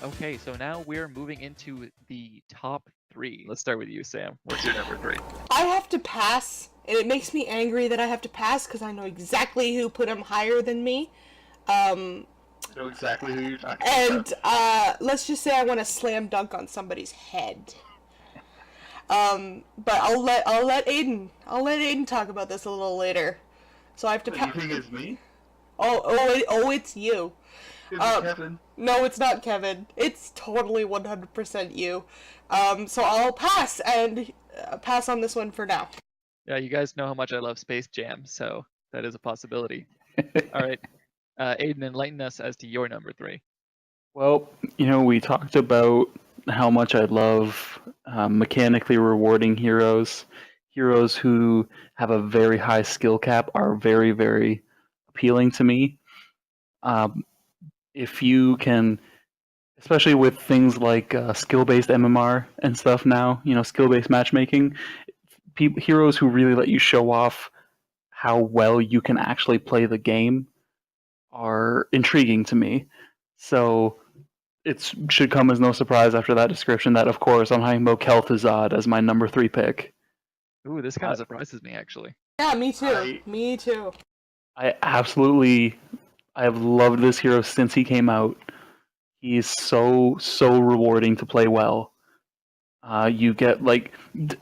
Okay, so now we're moving into the top three. Let's start with you, Sam. What's your number three? I have to pass, and it makes me angry that I have to pass because I know exactly who put him higher than me. Um, I know exactly who you're talking about. and let's just say I want to slam dunk on somebody's head. But I'll let Aiden talk about this a little later. So I have to So you pass. think it's me? It's you. Is it Um, Kevin? no, it's not Kevin. It's totally 100% you. So I'll pass and pass on this one for now. Yeah, you guys know how much I love Space Jam, so that is a possibility. All right, Aiden, enlighten us as to your number three. Well, we talked about how much I love mechanically rewarding heroes. Heroes who have a very high skill cap are very, very appealing to me. Um, if you can, especially with things like skill-based MMR and stuff now, skill-based matchmaking, heroes who really let you show off how well you can actually play the game are intriguing to me. So it should come as no surprise after that description that, of course, I'm talking about Kel'Thuzad as my number 3 pick. Ooh, this kind of surprises me, actually. Yeah, me too. Me too. I have loved this hero since he came out. He's so rewarding to play well. You get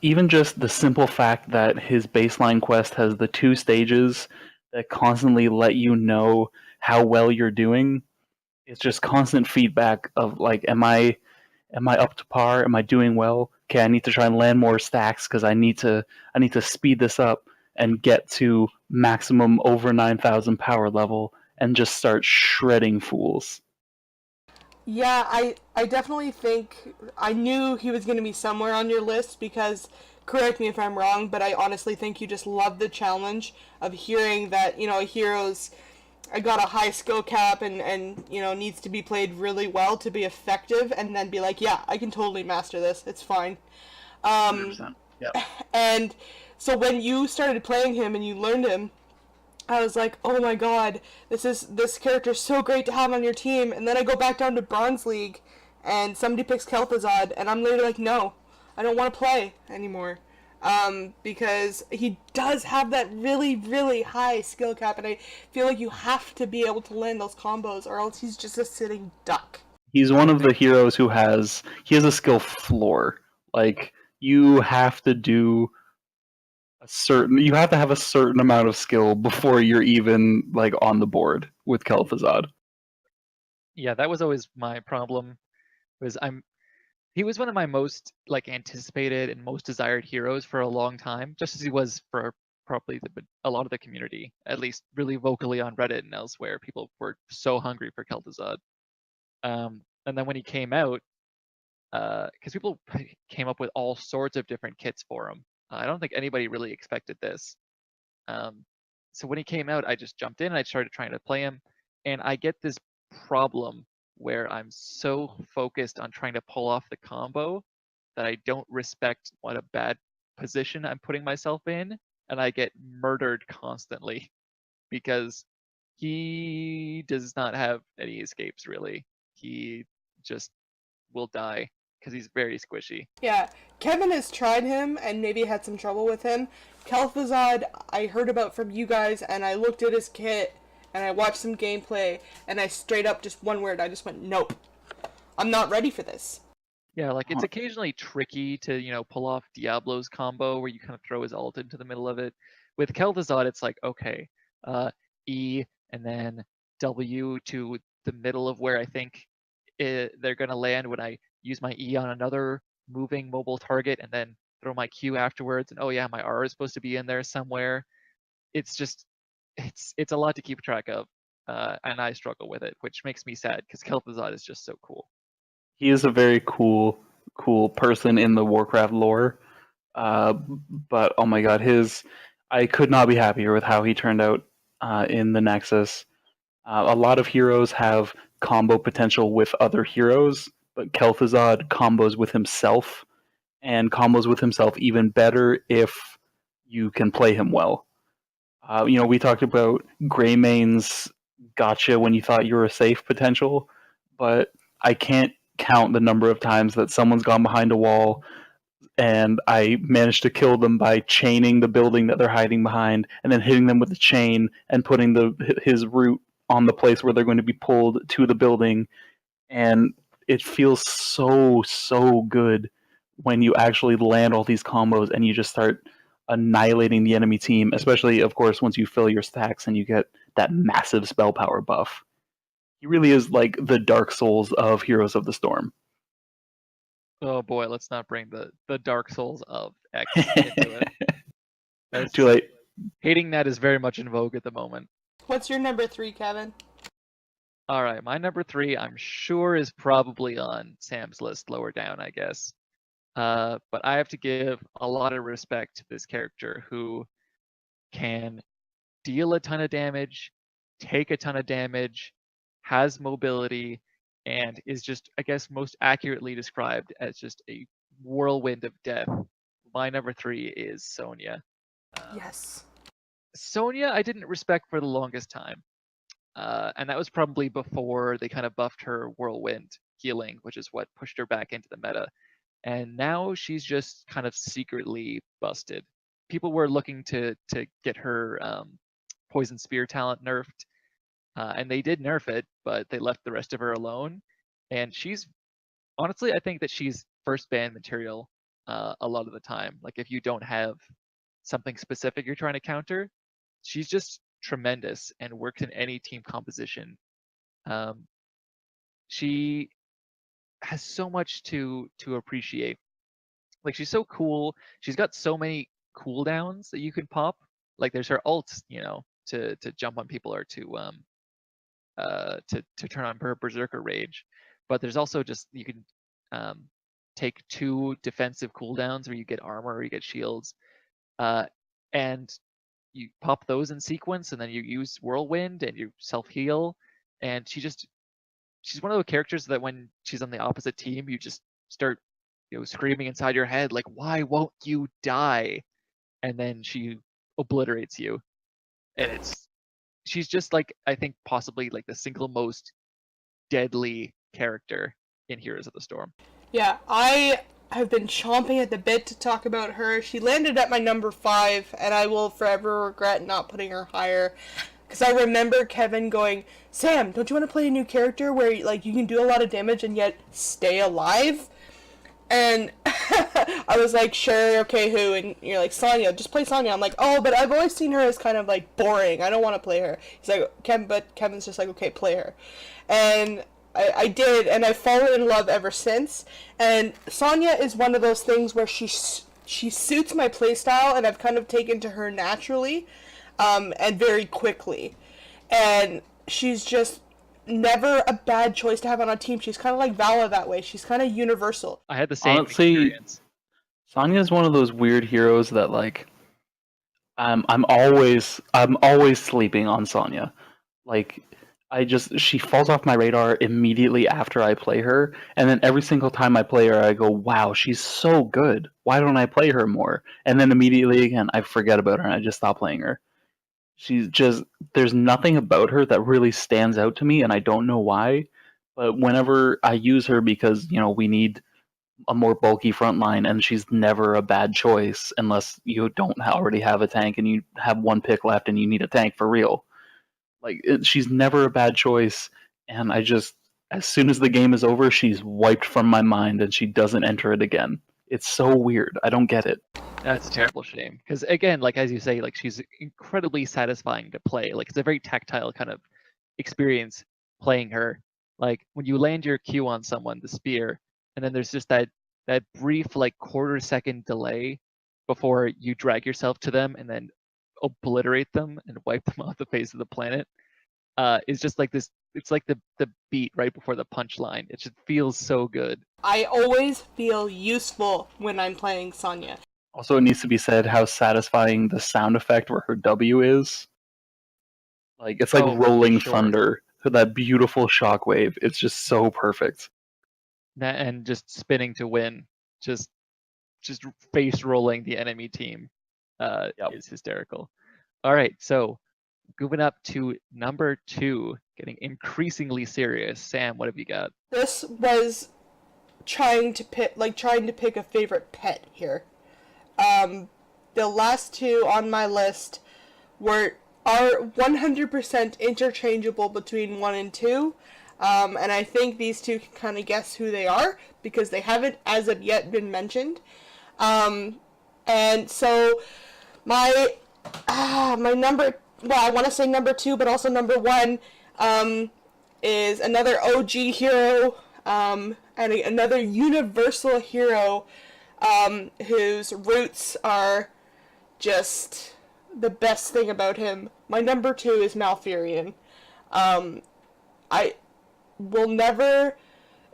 even just the simple fact that his baseline quest has the 2 stages that constantly let you know how well you're doing. It's just constant feedback of am I up to par? Am I doing well? Okay, I need to try and land more stacks because I need to speed this up and get to maximum over 9,000 power level and just start shredding fools. Yeah, I definitely think I knew he was going to be somewhere on your list because, correct me if I'm wrong, but I honestly think you just love the challenge of hearing that, a hero's I got a high skill cap and needs to be played really well to be effective and then be like, yeah, I can totally master this. It's fine. 100%. Yep. And so when you started playing him and you learned him, I was like, oh my god, this character's so great to have on your team. And then I go back down to Bronze League, and somebody picks Kel'Thuzad, and I'm literally like, no, I don't want to play anymore. Because he does have that really, really high skill cap, and I feel like you have to be able to land those combos, or else he's just a sitting duck. He's one of the heroes who has a skill floor. Like, you have to do you have to have a certain amount of skill before you're even on the board with Kel'Thuzad. Yeah, that was always my problem. He was one of my most anticipated and most desired heroes for a long time, just as he was for probably a lot of the community, at least really vocally on Reddit and elsewhere. People were so hungry for Kel'Thuzad. And then when he came out, because people came up with all sorts of different kits for him. I don't think anybody really expected this. So when he came out, I just jumped in and I started trying to play him, and I get this problem where I'm so focused on trying to pull off the combo that I don't respect what a bad position I'm putting myself in, and I get murdered constantly because he does not have any escapes, really. He just will die because he's very squishy. Yeah, Kevin has tried him and maybe had some trouble with him. Kel'Thuzad, I heard about from you guys, and I looked at his kit, and I watched some gameplay, and I straight up just one word, I just went, nope. I'm not ready for this. Yeah, it's occasionally tricky to, pull off Diablo's combo where you kind of throw his ult into the middle of it. With Kel'Thuzad, it's like, okay, E and then W to the middle of where I think they're going to land when I use my E on another moving mobile target and then throw my Q afterwards. And oh yeah, my R is supposed to be in there somewhere. It's just, it's a lot to keep track of. And I struggle with it, which makes me sad because Kel'Thuzad is just so cool. He is a very cool person in the Warcraft lore. But oh my god, I could not be happier with how he turned out in the Nexus. A lot of heroes have combo potential with other heroes, but Kel'Thuzad combos with himself, and combos with himself even better if you can play him well. We talked about Greymaine's gotcha when you thought you were safe potential, but I can't count the number of times that someone's gone behind a wall and I managed to kill them by chaining the building that they're hiding behind and then hitting them with the chain and putting his root on the place where they're going to be pulled to the building. And it feels so good when you actually land all these combos and you just start annihilating the enemy team, especially, of course, once you fill your stacks and you get that massive spell power buff. He really is like the Dark Souls of Heroes of the Storm. Oh boy, let's not bring the Dark Souls of X into it. Too late. Hating that is very much in vogue at the moment. What's your number 3, Kevin? All right, my number 3, I'm sure, is probably on Sam's list lower down, I guess. But I have to give a lot of respect to this character who can deal a ton of damage, take a ton of damage, has mobility, and is just, I guess, most accurately described as just a whirlwind of death. My number 3 is Sonya. Yes. Sonya, I didn't respect for the longest time. And that was probably before they kind of buffed her whirlwind healing, which is what pushed her back into the meta. And now she's just kind of secretly busted. People were looking to get her poison spear talent nerfed, and they did nerf it, but they left the rest of her alone. And she's honestly, I think that she's first ban material a lot of the time. Like if you don't have something specific you're trying to counter, she's just tremendous and works in any team composition. She has so much to appreciate. Like she's so cool. She's got so many cooldowns that you can pop. Like there's her ults, you know, to jump on people or to turn on her berserker rage. But there's also just you can take 2 defensive cooldowns where you get armor or you get shields, and you pop those in sequence, and then you use whirlwind and you self heal. And she's one of those characters that when she's on the opposite team, you just start, you know, screaming inside your head like, "Why won't you die?" And then she obliterates you, and she's just like, I think possibly like the single most deadly character in Heroes of the Storm. Yeah, I have been chomping at the bit to talk about her. She landed at my number 5, and I will forever regret not putting her higher. Because I remember Kevin going, "Sam, don't you want to play a new character where like you can do a lot of damage and yet stay alive?" And I was like, "Sure, okay, who?" And you're like, "Sonya, just play Sonya." I'm like, "Oh, but I've always seen her as kind of like boring. I don't want to play her." He's like, but Kevin's just like, "Okay, play her." And I did, and I've fallen in love ever since. And Sonya is one of those things where she suits my playstyle, and I've kind of taken to her naturally, and very quickly. And she's just never a bad choice to have on a team. She's kind of like Vala that way. She's kind of universal. I had the same Honestly, experience. Sonya's one of those weird heroes that like I'm always sleeping on Sonya. Like she falls off my radar immediately after I play her, and then every single time I play her I go, "Wow, she's so good. Why don't I play her more?" And then immediately again I forget about her and I just stop playing her. She's just, there's nothing about her that really stands out to me, and I don't know why. But whenever I use her, because you know we need a more bulky front line, and she's never a bad choice unless you don't already have a tank and you have 1 pick left and you need a tank for real. Like she's never a bad choice, and I just, as soon as the game is over, she's wiped from my mind and she doesn't enter it again. It's so weird. I don't get it. That's a terrible shame. Because again, like as you say, like she's incredibly satisfying to play. Like it's a very tactile kind of experience playing her. Like when you land your Q on someone, the spear, and then there's just that brief like quarter-second delay before you drag yourself to them and then obliterate them and wipe them off the face of the planet. Is just like this. It's like the beat right before the punchline. It just feels so good. I always feel useful when I'm playing Sonya. Also, it needs to be said how satisfying the sound effect where her W is. Like it's like rolling thunder. That beautiful shockwave. It's just so perfect. And just spinning to win. Just face rolling the enemy team is hysterical. All right, so moving up to number 2, getting increasingly serious. Sam, what have you got? This was trying to pick a favorite pet here. The last two on my list are 100% interchangeable between 1 and 2. And I think these two can kind of guess who they are because they haven't as of yet been mentioned. And so my number, well, I want to say number 2, but also number 1 is another OG hero and another universal hero whose roots are just the best thing about him. My number 2 is Malfurion.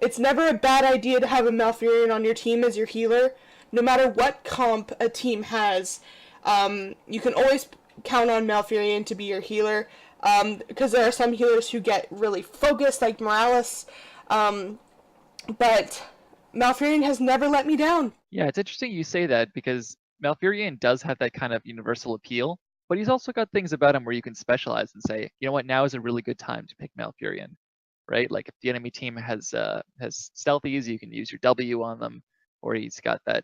It's never a bad idea to have a Malfurion on your team as your healer. No matter what comp a team has, you can always count on Malfurion to be your healer, because there are some healers who get really focused, like Morales, but Malfurion has never let me down. Yeah, it's interesting you say that because Malfurion does have that kind of universal appeal, but he's also got things about him where you can specialize and say, you know what, now is a really good time to pick Malfurion, right? Like if the enemy team has stealthies, you can use your W on them, or he's got that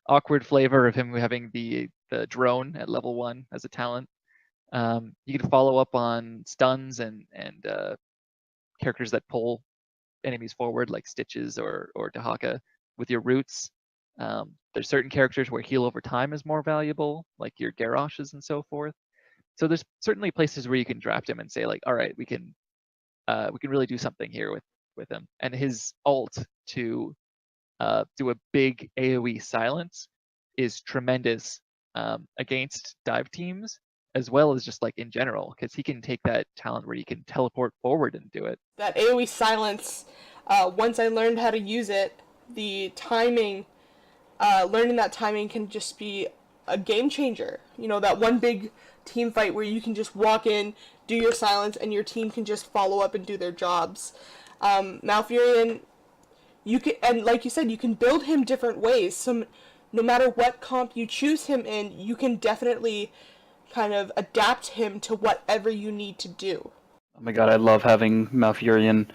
awkward flavor of him having the drone at level 1 as a talent. You can follow up on stuns and characters that pull enemies forward, like Stitches or Dahaka, with your roots. There's certain characters where heal over time is more valuable, like your Garroshes and so forth. So there's certainly places where you can draft him and say, like, all right, we can really do something here with him. And his ult to do a big AoE silence is tremendous against dive teams, as well as just like in general, because he can take that talent where you can teleport forward and do it. That AoE silence, once I learned how to use it, the timing, learning that timing can just be a game changer. You know, that one big team fight where you can just walk in, do your silence, and your team can just follow up and do their jobs. Malfurion, you can, and like you said, you can build him different ways. So no matter what comp you choose him in, you can definitely kind of adapt him to whatever you need to do. Oh my god, I love having Malfurion.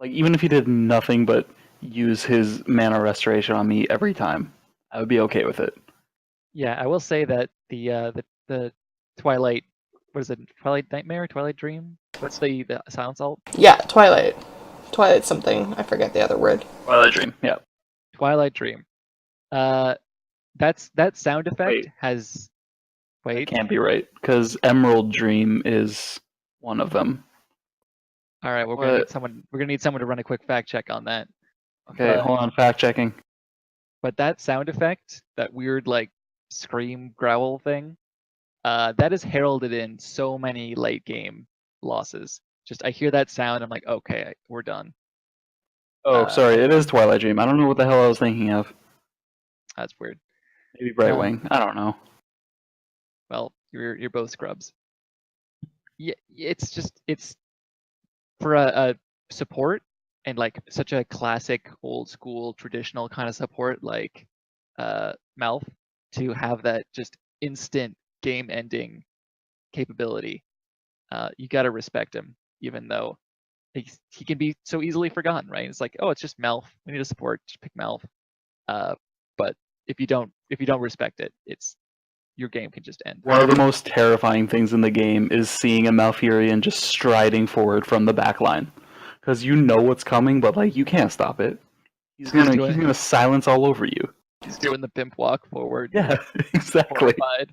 Like, even if he did nothing but use his mana restoration on me every time, I would be okay with it. Yeah, I will say that the Twilight, what is it? Twilight Nightmare? Twilight Dream? What's the silence ult? Yeah, Twilight something. I forget the other word. Twilight Dream, yeah. Twilight Dream. That sound effect has. Wait. It can't be right, because Emerald Dream is one of them. All right, we're gonna need someone to run a quick fact check on that. Okay, hold on, fact checking. But that sound effect, that weird like scream growl thing, that is heralded in so many late game losses. Just I hear that sound, I'm like, okay, we're done. Oh, sorry, it is Twilight Dream. I don't know what the hell I was thinking of. That's weird. Maybe Brightwing. I don't know. Well, you're both scrubs. Yeah, it's for a support and like such a classic old school traditional kind of support like Malf, to have that just instant game ending capability. You gotta respect him, even though he can be so easily forgotten, right? It's like, oh, it's just Malf. We need a support, just pick Malf. But if you don't respect it, your game can just end. One of the most terrifying things in the game is seeing a Malfurion just striding forward from the back line. Because you know what's coming, but like you can't stop it. He's gonna silence all over you. He's doing the pimp walk forward. Yeah, exactly. Horrified.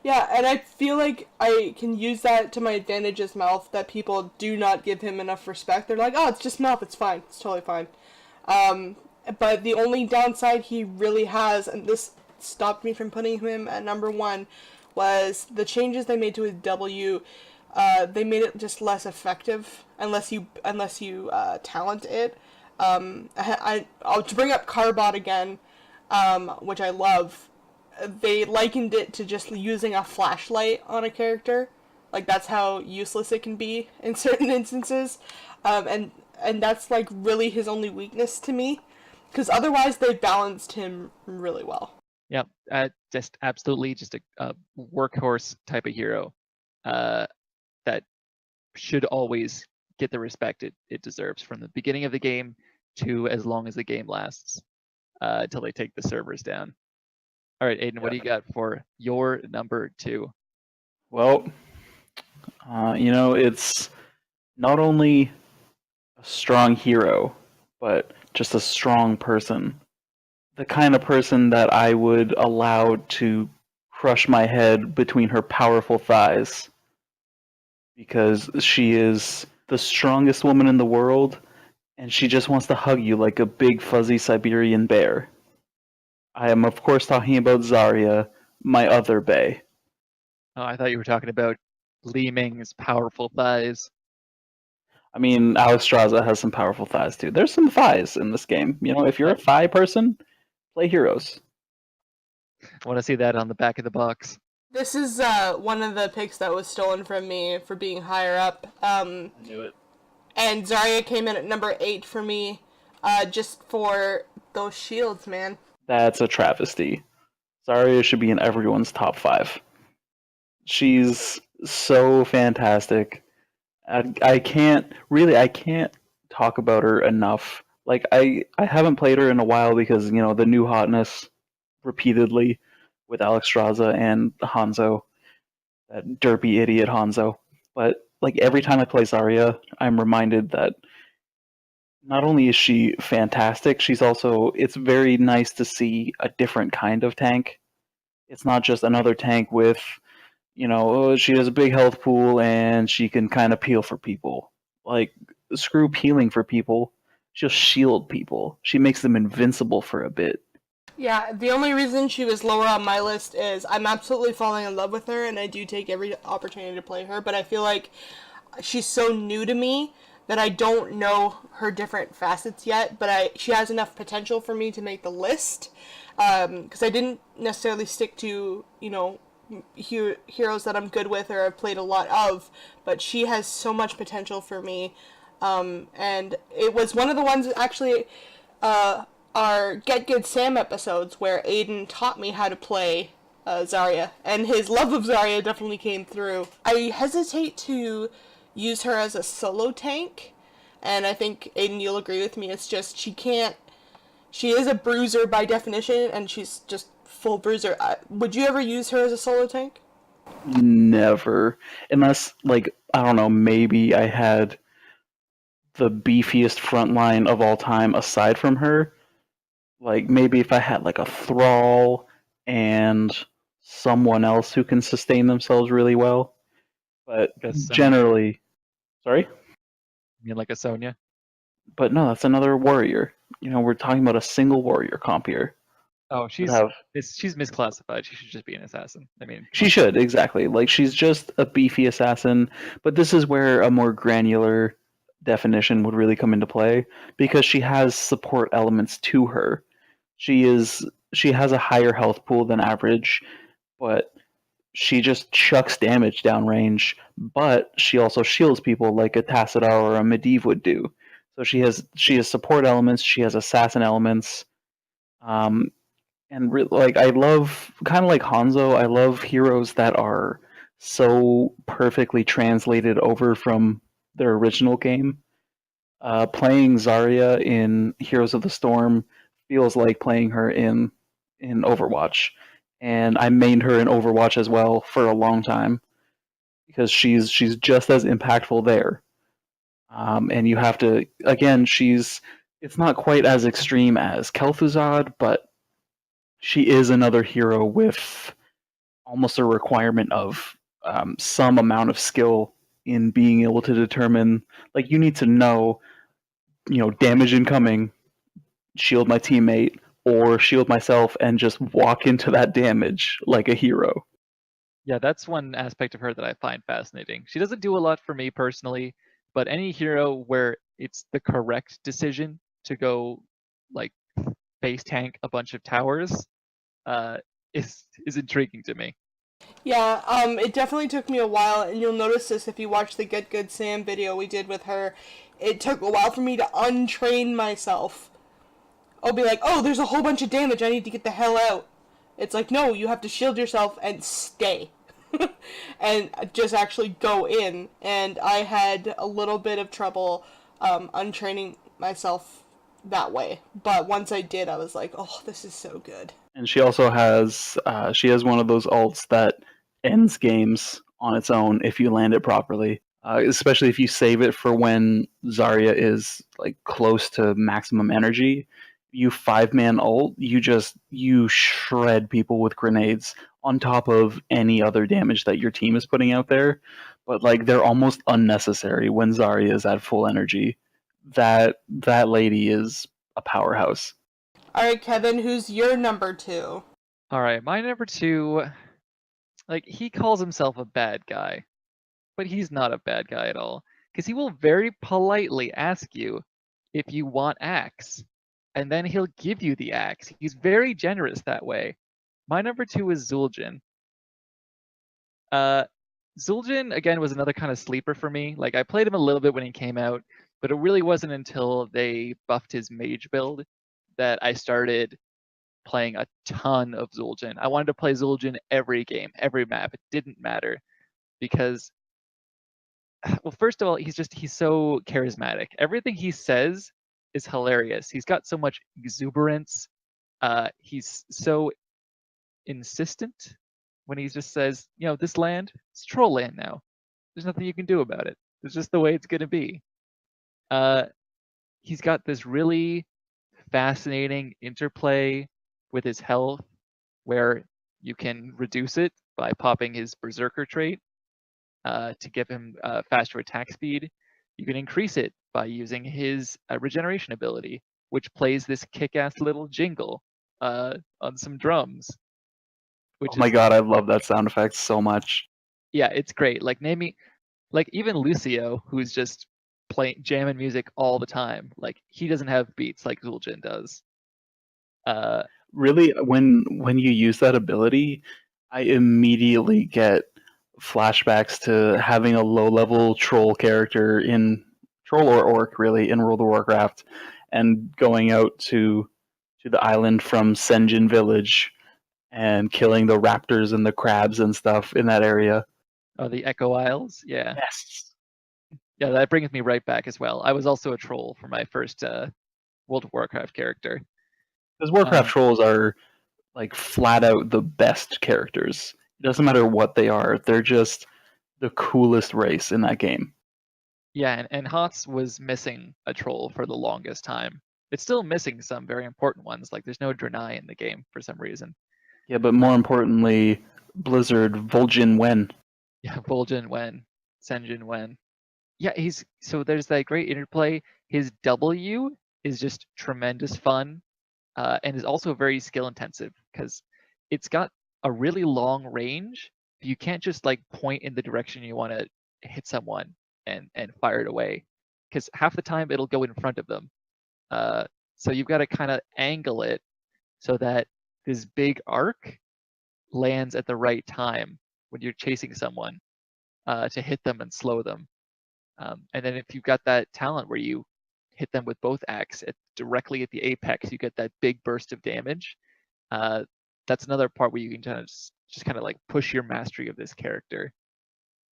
Yeah, and I feel like I can use that to my advantage as Malf, that people do not give him enough respect. They're like, oh, it's just Malf, it's fine, it's totally fine. But the only downside he really has, and this stopped me from putting him at number 1, was the changes they made to his W. They made it just less effective unless you talent it. I'll bring up Carbot again, which I love. They likened it to just using a flashlight on a character. Like, that's how useless it can be in certain instances. And that's like really his only weakness to me, because otherwise they balanced him really well. Yep, just absolutely just a workhorse type of hero. that should always get the respect it deserves from the beginning of the game to as long as the game lasts, until they take the servers down. All right, Aiden, what do you got for your number 2? Well, it's not only a strong hero, but just a strong person. The kind of person that I would allow to crush my head between her powerful thighs. Because she is the strongest woman in the world, and she just wants to hug you like a big fuzzy Siberian bear. I am, of course, talking about Zarya, my other bae. Oh, I thought you were talking about Li Ming's powerful thighs. I mean, Alexstrasza has some powerful thighs too. There's some thighs in this game. If you're a thigh person, play Heroes. I want to see that on the back of the box. This is one of the picks that was stolen from me for being higher up. I knew it. And Zarya came in at number 8 for me, just for those shields, man. That's a travesty. Zarya should be in everyone's top 5. She's so fantastic. I can't talk about her enough. Like I haven't played her in a while because the new hotness repeatedly with Alexstrasza and Hanzo, that derpy idiot Hanzo. But like every time I play Zarya, I'm reminded that not only is she fantastic, it's very nice to see a different kind of tank. It's not just another tank with, she has a big health pool and she can kind of peel for people. Like, screw peeling for people. She'll shield people. She makes them invincible for a bit. Yeah, the only reason she was lower on my list is I'm absolutely falling in love with her, and I do take every opportunity to play her, but I feel like she's so new to me that I don't know her different facets yet, but she has enough potential for me to make the list, because I didn't necessarily stick to, heroes that I'm good with or I've played a lot of, but she has so much potential for me, and it was one of the ones that actually, our Get Good Sam episodes where Aden taught me how to play Zarya, and his love of Zarya definitely came through. I hesitate to use her as a solo tank, and I think, Aden, you'll agree with me, it's just she is a bruiser by definition, and she's just full bruiser. Would you ever use her as a solo tank? Never. Unless, I don't know, maybe I had the beefiest front line of all time aside from her. Like, maybe if I had, a Thrall and someone else who can sustain themselves really well. But generally... Sorry? You mean like a Sonya? But no, that's another warrior. We're talking about a single warrior comp here. Oh, she's misclassified. She should just be an assassin. I mean... She should, exactly. She's just a beefy assassin, but this is where a more granular definition would really come into play, because she has support elements to her. She has a higher health pool than average, but she just chucks damage downrange, but she also shields people like a Tassadar or a Medivh would do. So she has support elements, she has assassin elements, and I love, kind of like Hanzo, I love heroes that are so perfectly translated over from their original game. Playing Zarya in Heroes of the Storm feels like playing her in Overwatch, and I mained her in Overwatch as well for a long time because she's just as impactful there. And you have to, again, it's not quite as extreme as Kel'Thuzad, but she is another hero with almost a requirement of some amount of skill in being able to determine, you need to know, damage incoming, shield my teammate, or shield myself and just walk into that damage like a hero. Yeah, that's one aspect of her that I find fascinating. She doesn't do a lot for me personally, but any hero where it's the correct decision to go base tank a bunch of towers is intriguing to me. Yeah, it definitely took me a while, and you'll notice this if you watch the Get Good Sam video we did with her. It took a while for me to untrain myself. I'll be like, oh, there's a whole bunch of damage, I need to get the hell out. It's like, no, you have to shield yourself and stay. and just actually go in. And I had a little bit of trouble untraining myself that way. But once I did, I was like, oh, this is so good. And she also has one of those ults that ends games on its own if you land it properly. Especially if you save it for when Zarya is like close to maximum energy. You 5-man ult, you shred people with grenades on top of any other damage that your team is putting out there. But like they're almost unnecessary when Zarya is at full energy. That lady is a powerhouse. All right, Kevin, who's your number 2? All right, my number 2, like he calls himself a bad guy, but he's not a bad guy at all, because he will very politely ask you if you want axe, and then he'll give you the axe. He's very generous that way. My number 2 is Zul'jin. Zul'jin, again, was another kind of sleeper for me. Like, I played him a little bit when he came out, but it really wasn't until they buffed his mage build that I started playing a ton of Zul'jin. I wanted to play Zul'jin every game, every map. It didn't matter because, well, first of all, he's so charismatic. Everything he says is hilarious. He's got so much exuberance. He's so insistent when he just says, this land, it's troll land now. There's nothing you can do about it. It's just the way it's going to be. He's got this really fascinating interplay with his health where you can reduce it by popping his berserker trait to give him faster attack speed. You can increase it by using his regeneration ability, which plays this kick-ass little jingle on some drums. Oh my god, I love that sound effect so much. Yeah, it's great. Like even Lucio, who's just jamming music all the time. Like he doesn't have beats like Zul'jin does. Really, when you use that ability, I immediately get flashbacks to having a low-level troll character in troll or orc really in World of Warcraft, and going out to the island from Senjin Village and killing the raptors and the crabs and stuff in that area. Oh, the Echo Isles? Yeah. Yes. Yeah, that brings me right back as well. I was also a troll for my first World of Warcraft character. Because Warcraft trolls are like flat out the best characters. It doesn't matter what they are. They're just the coolest race in that game. Yeah, and HOTS was missing a troll for the longest time. It's still missing some very important ones. Like there's no Draenei in the game for some reason. Yeah, but more importantly, Blizzard Vol'jin Wen. Yeah, Vol'jin Wen, Senjin Wen. Yeah, so there's that great interplay. His W is just tremendous fun, and is also very skill intensive because it's got a really long range. You can't just like point in the direction you want to hit someone and fire it away, because half the time it'll go in front of them. So you've got to kind of angle it so that this big arc lands at the right time when you're chasing someone to hit them and slow them. And then if you've got that talent where you hit them with both axes directly at the apex, you get that big burst of damage. That's another part where you can just kind of like push your mastery of this character.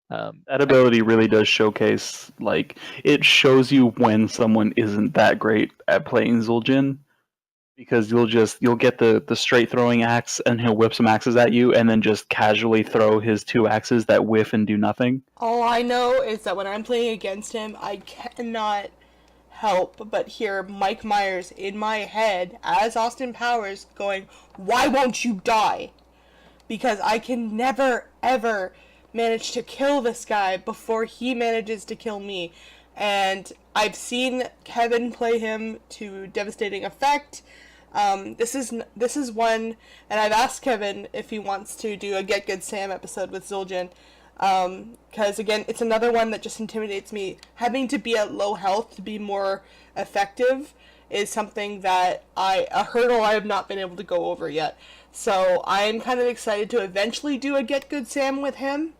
That ability really does showcase, like, it shows you when someone isn't that great at playing Zul'jin, because you'll get the straight throwing axe and he'll whip some axes at you and then just casually throw his 2 axes that whiff and do nothing. All I know is that when I'm playing against him, I cannot help but hear Mike Myers in my head as Austin Powers going, "Why won't you die?" Because I can never, ever manage to kill this guy before he manages to kill me. And I've seen Kevin play him to devastating effect. This is one, and I've asked Kevin if he wants to do a Get Good Sam episode with Zul'jin. Because again, it's another one that just intimidates me. Having to be at low health to be more effective is something that a hurdle I have not been able to go over yet. So I'm kind of excited to eventually do a Get Good Sam with him.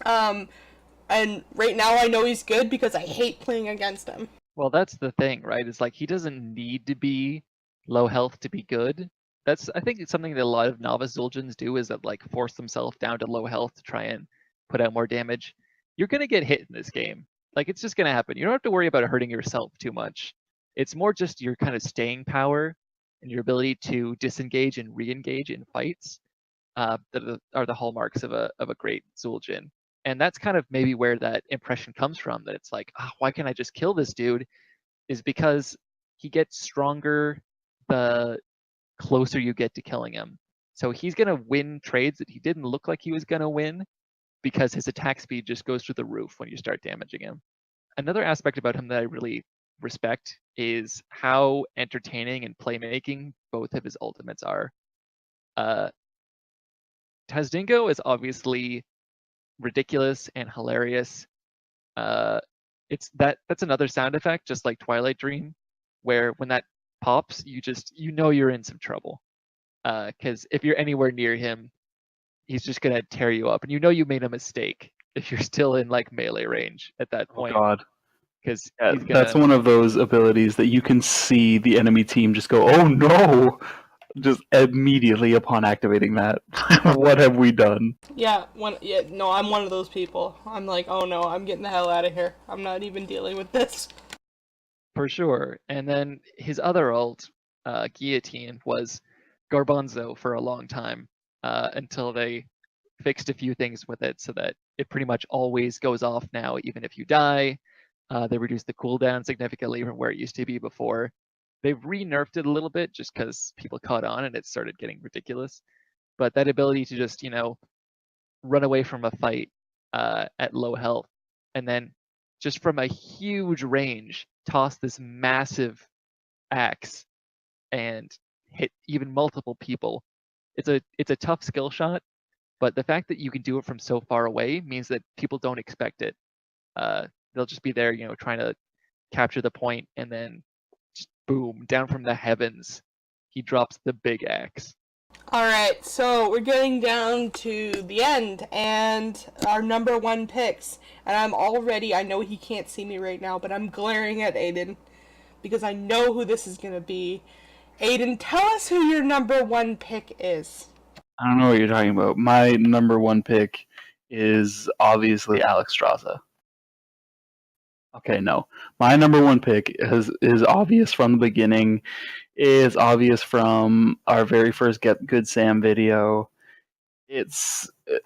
And right now I know he's good because I hate playing against him. Well, that's the thing, right? It's like he doesn't need to be low health to be good. that's I think it's something that a lot of novice Zul'jins do, is that like force themselves down to low health to try and put out more damage. You're gonna get hit in this game. Like it's just gonna happen. You don't have to worry about hurting yourself too much. It's more just your kind of staying power and your ability to disengage and re-engage in fights that are the hallmarks of a great Zul'jin. And that's kind of maybe where that impression comes from, that it's like, why can't I just kill this dude? Is because he gets stronger the closer you get to killing him. So he's going to win trades that he didn't look like he was going to win because his attack speed just goes through the roof when you start damaging him. Another aspect about him that I really respect is how entertaining and playmaking both of his ultimates are. Tazdingo is obviously ridiculous and hilarious. That's another sound effect, just like Twilight Dream, where when that pops, you know you're in some trouble. Because if you're anywhere near him, he's just gonna tear you up, and you know you made a mistake if you're still in like melee range at that point. Oh God. Because That's one of those abilities that you can see the enemy team just go, "Oh no!" just immediately upon activating that. What have we done? Yeah, no, I'm one of those people. I'm like, oh no, I'm getting the hell out of here. I'm not even dealing with this. For sure. And then his other ult, Guillotine, was Garbanzo for a long time until they fixed a few things with it so that it pretty much always goes off now, even if you die. They reduced the cooldown significantly from where it used to be before. They've re-nerfed it a little bit just because people caught on and it started getting ridiculous. But that ability to just, run away from a fight at low health and then just from a huge range toss this massive axe and hit even multiple people. It's a tough skill shot, but the fact that you can do it from so far away means that people don't expect it. They'll just be there, trying to capture the point, and then just boom, down from the heavens, he drops the big axe. Alright, so we're getting down to the end, and our number one picks. And I know he can't see me right now, but I'm glaring at Aden, because I know who this is going to be. Aden, tell us who your number one pick is. I don't know what you're talking about. My number one pick is obviously Alex Straza. Okay, no. My number one pick is obvious from the beginning. Is obvious from our very first Get Good Sam video.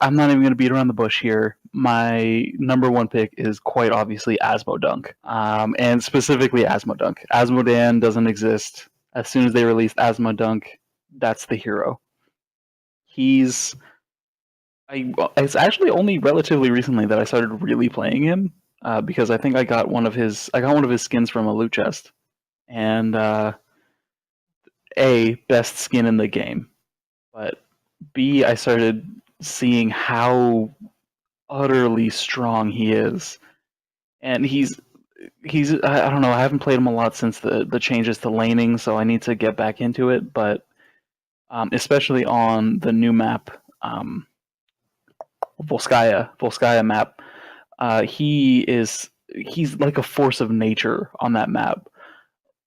I'm not even going to beat around the bush here. My number one pick is quite obviously Asmodunk, and specifically Asmodunk. Asmodan doesn't exist. As soon as they released Asmodunk, that's the hero. It's actually only relatively recently that I started really playing him, because I think I got one of his skins from a loot chest, and A, best skin in the game, but B, I started seeing how utterly strong he is, and he's I don't know, I haven't played him a lot since the changes to laning, so I need to get back into it, but especially on the new map, Volskaya map, he's like a force of nature on that map.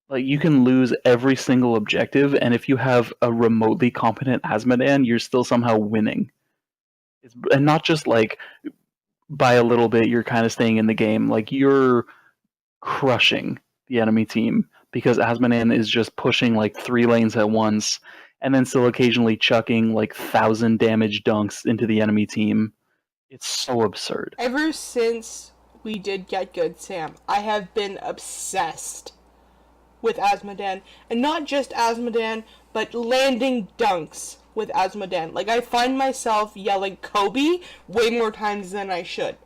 Like, you can lose every single objective, and if you have a remotely competent Asmodan, you're still somehow winning. And not just like by a little bit, you're kind of staying in the game. Like, you're crushing the enemy team because Asmodan is just pushing like 3 lanes at once, and then still occasionally chucking like 1,000 damage dunks into the enemy team. It's so absurd. Ever since we did Get Good Sam, I have been obsessed with Asmodan, and not just Asmodan, but landing dunks with Asmodan. Like, I find myself yelling Kobe way more times than I should.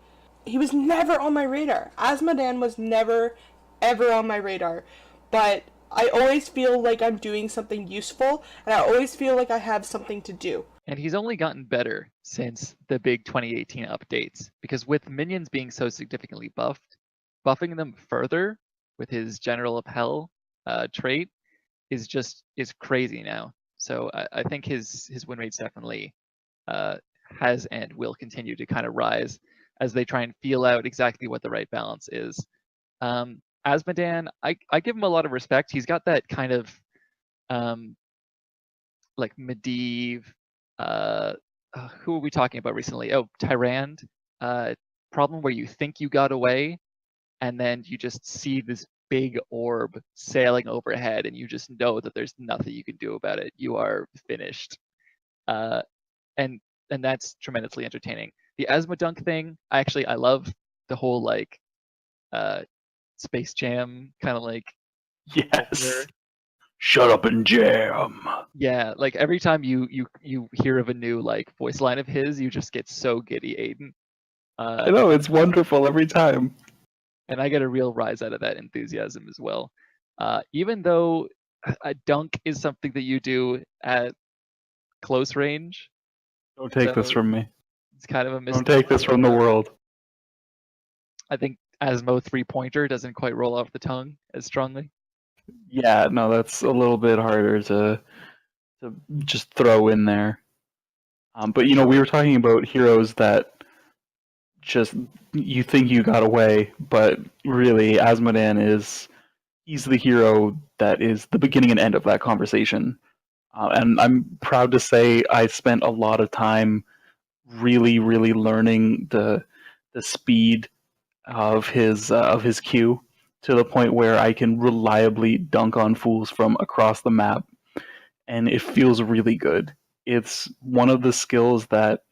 He was never on my radar. Asmodan was never, ever on my radar. But I always feel like I'm doing something useful, and I always feel like I have something to do. And he's only gotten better since the big 2018 updates, because with minions being so significantly buffed, buffing them further with his General of Hell trait is crazy now. So I think his win rate's definitely has and will continue to kind of rise as they try and feel out exactly what the right balance is. Asmodan, I give him a lot of respect. He's got that kind of like Medivh, who are we talking about recently? Oh, Tyrande. Problem where you think you got away, and then you just see this big orb sailing overhead, and you just know that there's nothing you can do about it. You are finished. Uh, and that's tremendously entertaining. The Asmodunk thing, I love the whole like Space Jam kind of like Yes. Shut up and jam. Yeah, like every time you hear of a new like voice line of his, you just get so giddy, Aden. I know, it's wonderful every time. And I get a real rise out of that enthusiasm as well. Even though a dunk is something that you do at close range. Don't take this from me. It's kind of a Don't take this from the world. I think Asmo 3-pointer doesn't quite roll off the tongue as strongly. Yeah, no, that's a little bit harder to just throw in there. But you know, we were talking about heroes that just you think you got away, but really Asmodan he's the hero that is the beginning and end of that conversation. And I'm proud to say I spent a lot of time really, really learning the speed of his Q to the point where I can reliably dunk on fools from across the map, and it feels really good. It's one of the skills that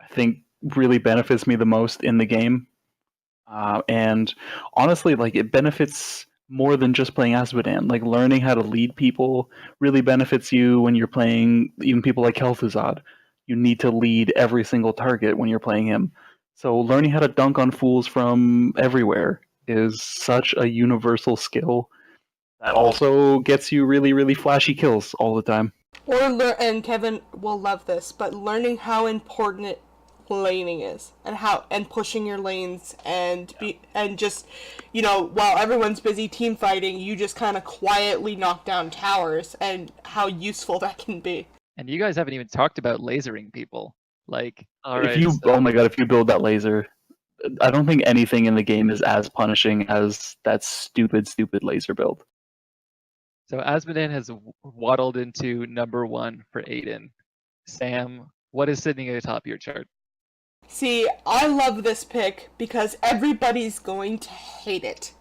I think really benefits me the most in the game, and honestly, like it benefits more than just playing Asmodan. Like learning how to lead people really benefits you when you're playing even people like Kel'Thuzad. You need to lead every single target when you're playing him. So learning how to dunk on fools from everywhere is such a universal skill that also gets you really, really flashy kills all the time. And Kevin will love this, but learning how important laning is, and pushing your lanes, and just, you know, while everyone's busy team fighting, you just kind of quietly knock down towers, and how useful that can be. And you guys haven't even talked about lasering people. Like, oh my god, if you build that laser, I don't think anything in the game is as punishing as that stupid laser build. So Asmodan has waddled into number 1 for Aden. Sam, what is sitting at the top of your chart? See, I love this pick because everybody's going to hate it.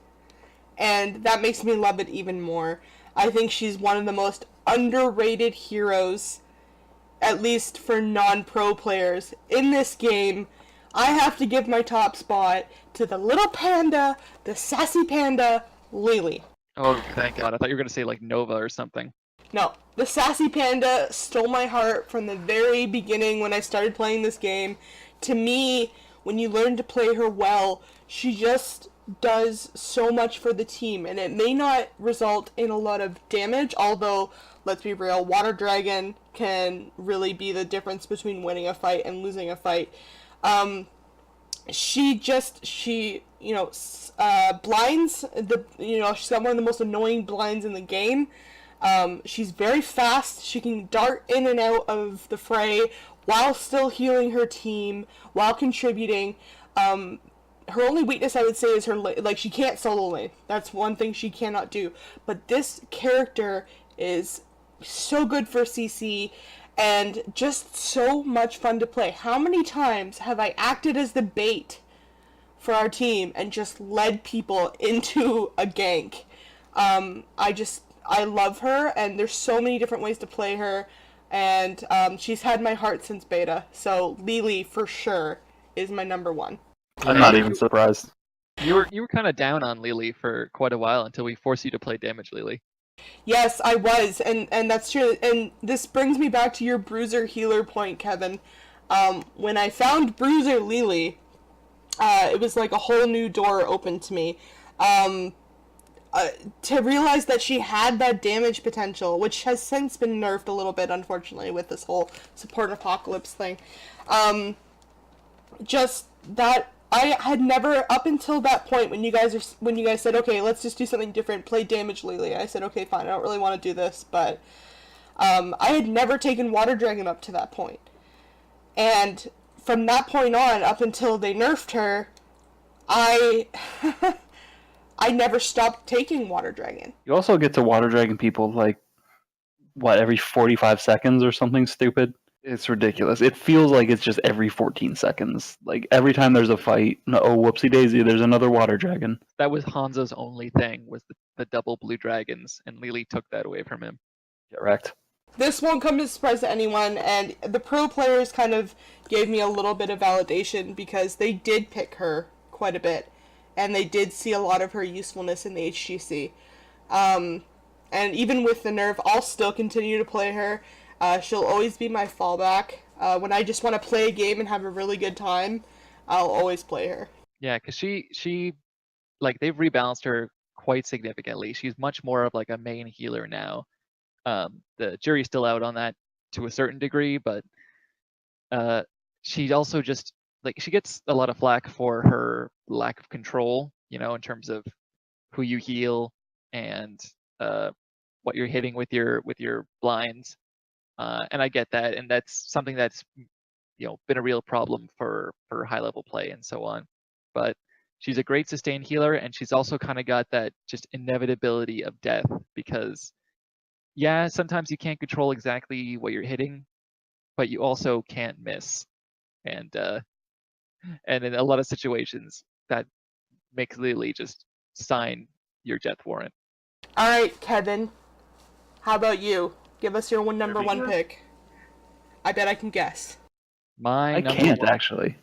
And that makes me love it even more. I think she's one of the most underrated heroes, at least for non-pro players, in this game. I have to give my top spot to the little panda, the sassy panda, Lily. Oh, thank God. I thought you were going to say like Nova or something. No, the sassy panda stole my heart from the very beginning when I started playing this game. To me, when you learn to play her well, she just does so much for the team, and it may not result in a lot of damage, although, let's be real, Water Dragon can really be the difference between winning a fight and losing a fight. She blinds she's got one of the most annoying blinds in the game. She's very fast. She can dart in and out of the fray while still healing her team, while contributing. Her only weakness, I would say, is she can't solo lane. That's one thing she cannot do. But this character is so good for CC, and just so much fun to play. How many times have I acted as the bait for our team and just led people into a gank? I love her, and there's so many different ways to play her, and she's had my heart since beta. So Lily, for sure, is my number 1. I'm not even surprised. You were kind of down on Lily for quite a while until we forced you to play damage Lily. Yes, I was, and that's true. And this brings me back to your bruiser healer point, Kevin. When I found Bruiser Lily, it was like a whole new door opened to me. To realize that she had that damage potential, which has since been nerfed a little bit, unfortunately, with this whole support apocalypse thing. Just that I had never, up until that point, when you guys said, okay, let's just do something different, play damage Lily. I said, okay, fine, I don't really want to do this, but I had never taken Water Dragon up to that point. And from that point on, up until they nerfed her, I never stopped taking Water Dragon. You also get to Water Dragon people like every 45 seconds or something stupid. It's ridiculous. It feels like it's just every 14 seconds. Like every time there's a fight, oh whoopsie daisy, there's another water dragon. That was Hanzo's only thing, was the double blue dragons, and Lily took that away from him. Correct. This won't come as a surprise to anyone, and the pro players kind of gave me a little bit of validation because they did pick her quite a bit, and they did see a lot of her usefulness in the HGC. And even with the nerf, I'll still continue to play her. She'll always be my fallback. When I just want to play a game and have a really good time, I'll always play her. Yeah, because she like they've rebalanced her quite significantly. She's much more of like a main healer now. The jury's still out on that to a certain degree, but she also just like she gets a lot of flack for her lack of control, you know, in terms of who you heal and what you're hitting with your blinds. And I get that, and that's something that's been a real problem for high level play and so on. But she's a great sustained healer, and she's also kind of got that just inevitability of death because yeah, sometimes you can't control exactly what you're hitting, but you also can't miss. And in a lot of situations, that makes Lily just sign your death warrant. All right, Kevin. How about you? Give us your number one pick. I bet I can guess. I can't actually.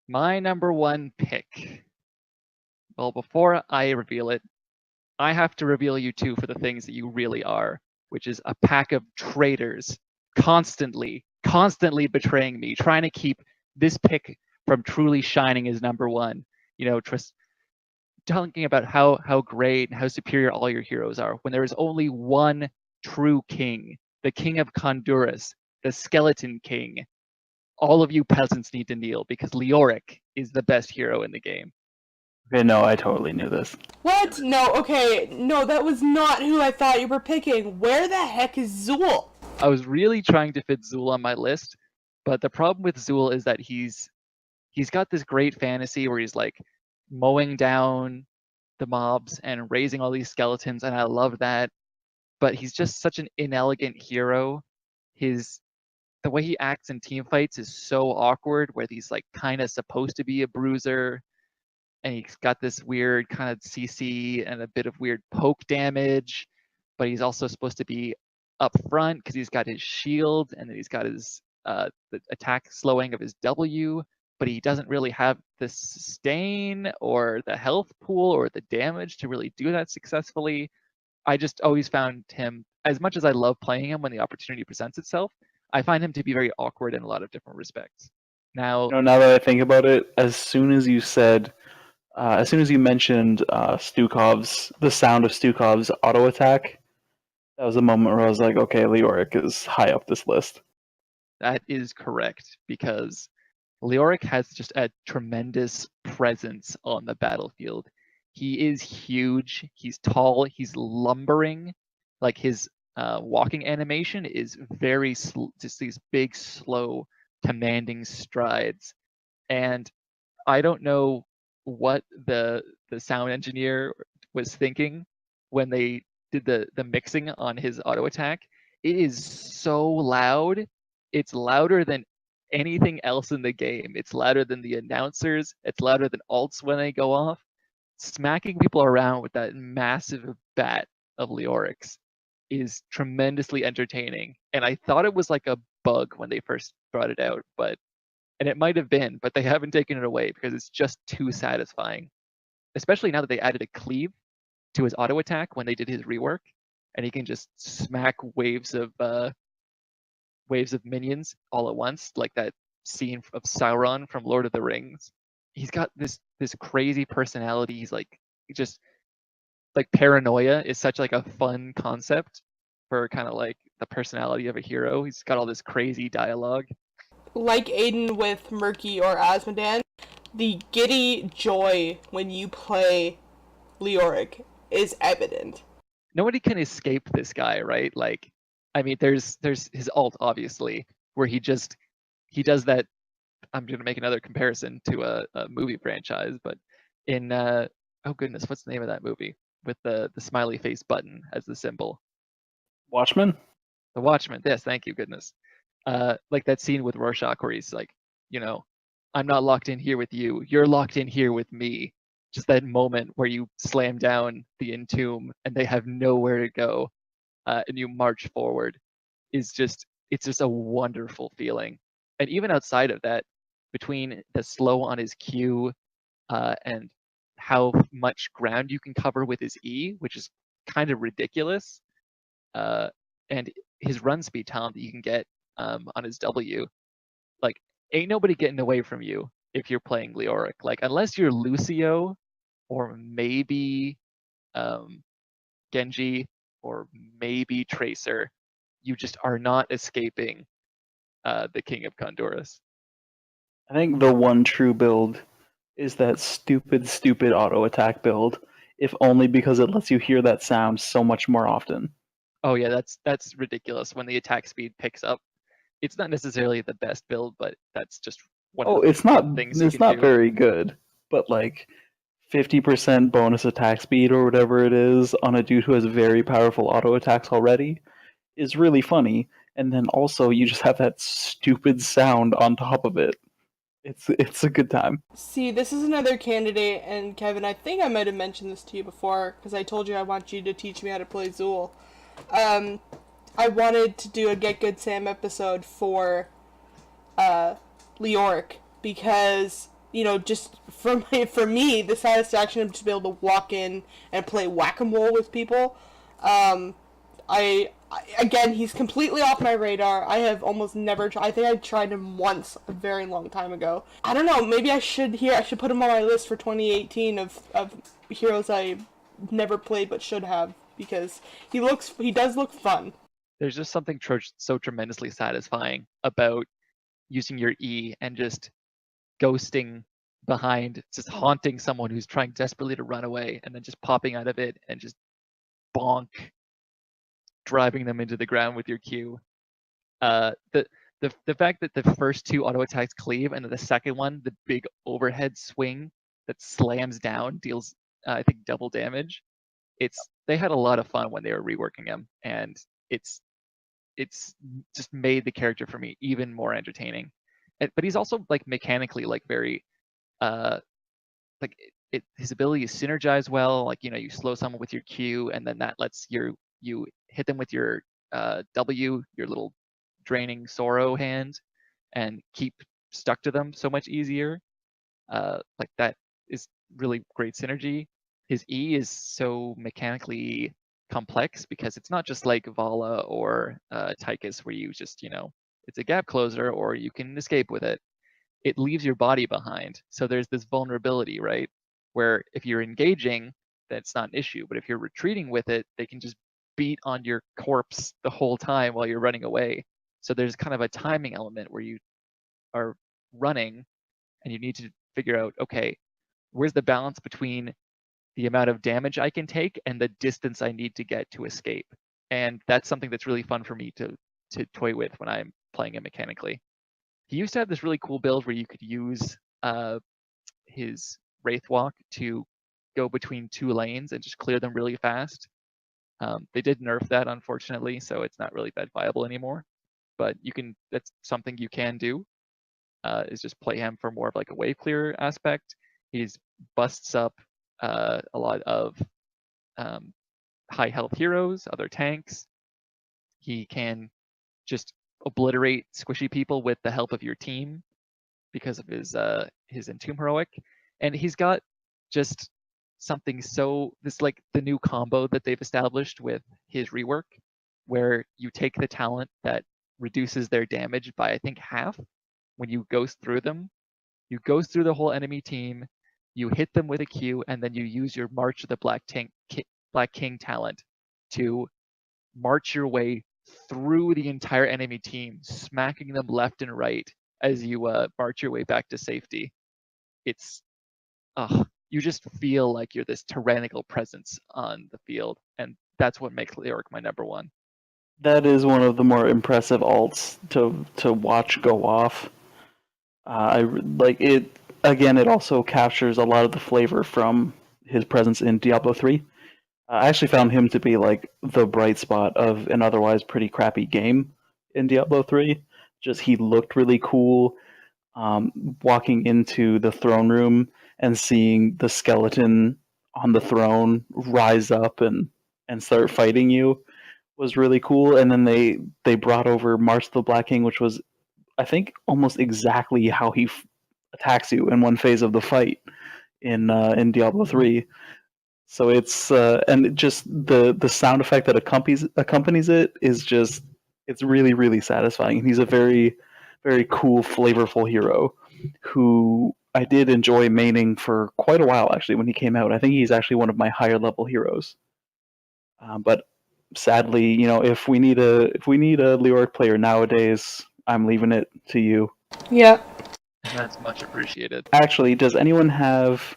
My number one pick. Well, before I reveal it, I have to reveal you two for the things that you really are, which is a pack of traitors, constantly betraying me, trying to keep this pick from truly shining as number one. Talking about how great and how superior all your heroes are, when there is only one true king, the king of Honduras, the Skeleton King. All of you peasants need to kneel because Leoric is the best hero in the game. Okay, no, I totally knew this. What? No, okay. No, that was not who I thought you were picking. Where the heck is Zool? I was really trying to fit Zool on my list, but the problem with Zool is that he's got this great fantasy where he's like mowing down the mobs and raising all these skeletons, and I love that. But he's just such an inelegant hero. The way he acts in team fights is so awkward, where he's like kind of supposed to be a bruiser, and he's got this weird kind of CC and a bit of weird poke damage, but he's also supposed to be up front because he's got his shield and then he's got his the attack slowing of his W, but he doesn't really have the sustain or the health pool or the damage to really do that successfully. I just always found him, as much as I love playing him when the opportunity presents itself, I find him to be very awkward in a lot of different respects. Now that I think about it, as soon as you mentioned Stukov's, the sound of Stukov's auto attack, that was a moment where I was like, okay, Leoric is high up this list. That is correct, because Leoric has just a tremendous presence on the battlefield. He is huge, he's tall, he's lumbering. Like his walking animation is very just these big, slow, commanding strides. And I don't know what the sound engineer was thinking when they did the mixing on his auto attack. It is so loud. It's louder than anything else in the game. It's louder than the announcers. It's louder than alts when they go off. Smacking people around with that massive bat of Leoric's is tremendously entertaining. And I thought it was like a bug when they first brought it out, and it might have been, but they haven't taken it away because it's just too satisfying. Especially now that they added a cleave to his auto attack when they did his rework, and he can just smack waves of minions all at once, like that scene of Sauron from Lord of the Rings. He's got this crazy personality. He's just paranoia is such like a fun concept for kind of like the personality of a hero. He's got all this crazy dialogue. Like Aden with Murky or Asmodan, the giddy joy when you play Leoric is evident. Nobody can escape this guy, right? Like, I mean, there's his ult, obviously, where he does that. I'm going to make another comparison to a movie franchise, but in, oh goodness, what's the name of that movie? With the smiley face button as the symbol. Watchmen? The Watchmen. Yes, thank you, goodness. Like that scene with Rorschach where he's like, you know, I'm not locked in here with you. You're locked in here with me. Just that moment where you slam down the entomb and they have nowhere to go, and you march forward it's just a wonderful feeling. And even outside of that, between the slow on his Q and how much ground you can cover with his E, which is kind of ridiculous, and his run speed talent that you can get on his W, like ain't nobody getting away from you if you're playing Leoric. Like unless you're Lucio or maybe Genji or maybe Tracer, you just are not escaping the King of Honduras. I think the one true build is that stupid auto attack build, if only because it lets you hear that sound so much more often. Oh yeah, that's ridiculous when the attack speed picks up. It's not necessarily the best build, but that's just one of the it's not things you it's can not do. very good, but like 50% bonus attack speed or whatever it is on a dude who has very powerful auto attacks already is really funny. And then also you just have that stupid sound on top of it. It's a good time. See, this is another candidate, and Kevin, I think I might have mentioned this to you before, because I told you I want you to teach me how to play Zool. I wanted to do a Get Good Sam episode for Leoric, because, you know, just for me, the satisfaction of just being able to walk in and play whack-a-mole with people, again, he's completely off my radar. I have almost never tried. I think I tried him once a very long time ago. I don't know. Maybe I should put him on my list for 2018 of heroes I never played but should have, because he does look fun. There's just something so tremendously satisfying about using your E and just ghosting behind, just haunting someone who's trying desperately to run away, and then just popping out of it and just bonk, driving them into the ground with your Q. The fact that the first two auto attacks cleave and then the second one, the big overhead swing that slams down, deals I think double damage. They had a lot of fun when they were reworking him, and it's just made the character for me even more entertaining. But he's also like mechanically like very like his ability is synergize well. Like, you know, you slow someone with your Q, and then that lets you hit them with your W, your little draining Sorrow hand, and keep stuck to them so much easier. Like that is really great synergy. His E is so mechanically complex because it's not just like Vala or Tychus where you just, you know, it's a gap closer or you can escape with it. It leaves your body behind. So there's this vulnerability, right? Where if you're engaging, that's not an issue. But if you're retreating with it, they can just beat on your corpse the whole time while you're running away. So there's kind of a timing element where you are running and you need to figure out, okay, where's the balance between the amount of damage I can take and the distance I need to get to escape. And that's something that's really fun for me to toy with when I'm playing it mechanically. He used to have this really cool build where you could use his Wraith Walk to go between two lanes and just clear them really fast. They did nerf that, unfortunately, so it's not really that viable anymore. But that's something you can do, is just play him for more of like a wave clear aspect. He's busts up a lot of high health heroes, other tanks. He can just obliterate squishy people with the help of your team because of his Entomb heroic, and he's got just something this like the new combo that they've established with his rework, where you take the talent that reduces their damage by I think half when you ghost through them. You ghost through the whole enemy team, you hit them with a Q, and then you use your March of the Black King talent to march your way through the entire enemy team, smacking them left and right as you march your way back to safety. It's, you just feel like you're this tyrannical presence on the field, and that's what makes Leoric my number one. That is one of the more impressive alts to watch go off. I like it. Again, it also captures a lot of the flavor from his presence in Diablo 3. I actually found him to be like the bright spot of an otherwise pretty crappy game in Diablo 3. Just he looked really cool. Walking into the throne room and seeing the skeleton on the throne rise up and start fighting you was really cool. And then they brought over March the Black King, which was I think almost exactly how he attacks you in one phase of the fight in Diablo 3. So it's and just the sound effect that accompanies it is just it's really satisfying. And he's a very cool, flavorful hero who I did enjoy maining for quite a while actually when he came out. I think he's actually one of my higher level heroes. But sadly, you know, if we need a Leoric player nowadays, I'm leaving it to you. Yeah. That's much appreciated. Actually, does anyone have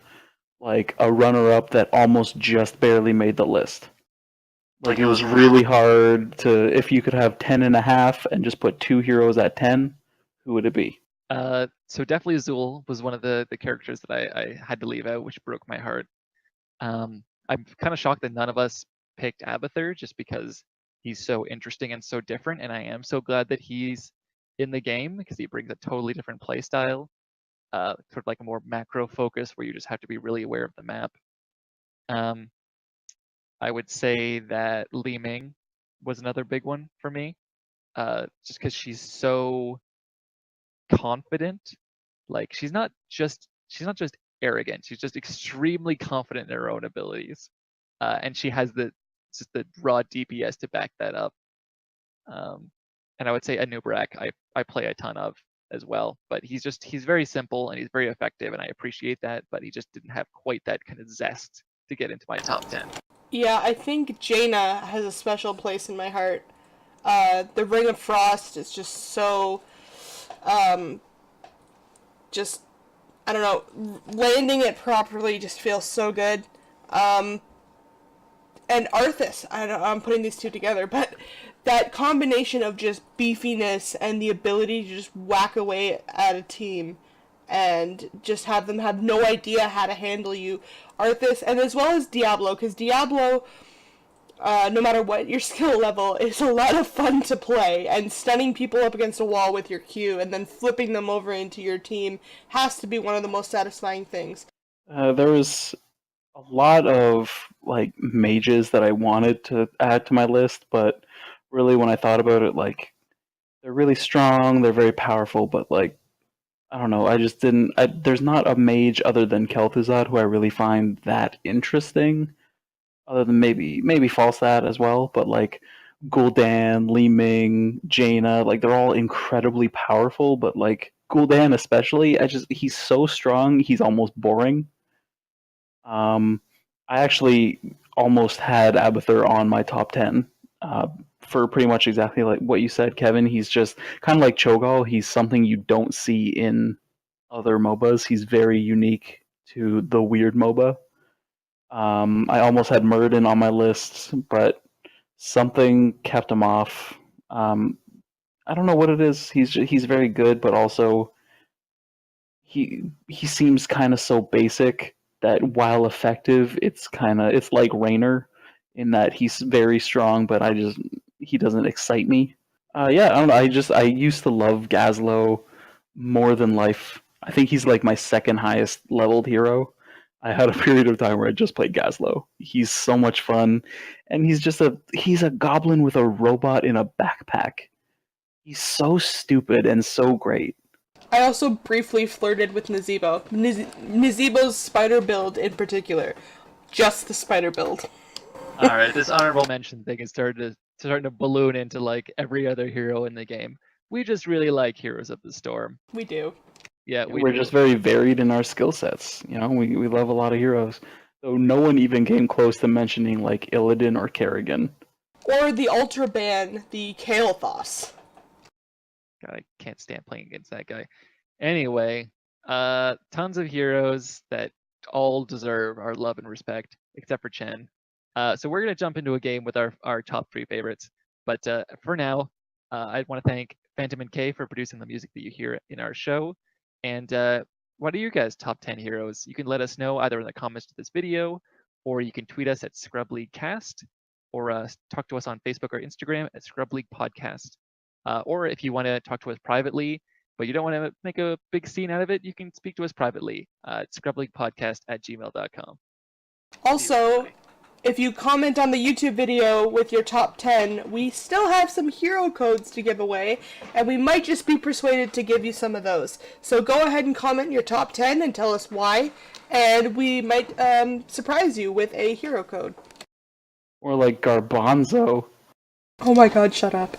like a runner up that almost just barely made the list? Like it was really hard to if you could have 10.5 and just put 2 heroes at 10, who would it be? So definitely Azul was one of the characters that I had to leave out, which broke my heart. I'm kind of shocked that none of us picked Abathur just because he's so interesting and so different, and I am so glad that he's in the game because he brings a totally different play style, sort of like a more macro focus where you just have to be really aware of the map. I would say that Li Ming was another big one for me, just because she's so confident. Like she's not just arrogant. She's just extremely confident in her own abilities, and she has just the raw DPS to back that up. And I would say Anub'arak I play a ton of as well, but he's very simple and he's very effective, and I appreciate that. But he just didn't have quite that kind of zest to get into my top 10. Yeah, I think Jaina has a special place in my heart. The Ring of Frost is just so, just, I don't know, landing it properly just feels so good. And Arthas, I'm putting these two together, but that combination of just beefiness and the ability to just whack away at a team and just have them have no idea how to handle you. Arthas, and as well as Diablo, because Diablo, no matter what your skill level, is a lot of fun to play, and stunning people up against a wall with your Q and then flipping them over into your team has to be one of the most satisfying things. There was a lot of like mages that I wanted to add to my list, but really when I thought about it, like they're really strong, they're very powerful, but like I don't know, I just didn't. There's not a mage other than Kel'Thuzad who I really find that interesting, other than maybe Falstad as well. But like Gul'dan, Li Ming, Jaina, like they're all incredibly powerful. But like Gul'dan especially, he's so strong, he's almost boring. I actually almost had Abathur on my top 10 for pretty much exactly like what you said, Kevin. He's just kind of like Cho'Gall. He's something you don't see in other MOBAs. He's very unique to the weird MOBA. I almost had Muradin on my list, but something kept him off. I don't know what it is. He's very good, but also he seems kind of so basic that while effective, it's like Raynor in that he's very strong, but he doesn't excite me. Yeah, I don't know. I used to love Gazlowe more than life. I think he's like my second highest leveled hero. I had a period of time where I just played Gazlowe. He's so much fun, and he's a goblin with a robot in a backpack. He's so stupid and so great. I also briefly flirted with Nazeebo. Nazebo's spider build in particular. Just the spider build. All right, this honorable mention thing is starting to balloon into like every other hero in the game. We just really like Heroes of the Storm. We do. Yeah, We're just very varied in our skill sets. You know, we love a lot of heroes. So no one even came close to mentioning like Illidan or Kerrigan. Or the Ultra Ban, the Kael'thas. God, I can't stand playing against that guy. Anyway, tons of heroes that all deserve our love and respect, except for Chen. So we're gonna jump into a game with our top 3 favorites. But for now, I want to thank Phantom and Kay for producing the music that you hear in our show. And what are you guys' top 10 heroes? You can let us know either in the comments to this video or you can tweet us at Scrub League Cast, or talk to us on Facebook or Instagram at Scrub League Podcast. Or if you want to talk to us privately, but you don't want to make a big scene out of it, you can speak to us privately at scrubleaguepodcast@gmail.com. Also, if you comment on the YouTube video with your top 10, we still have some hero codes to give away, and we might just be persuaded to give you some of those. So go ahead and comment your top 10 and tell us why, and we might surprise you with a hero code. Or like Garbanzo. Oh my god, shut up.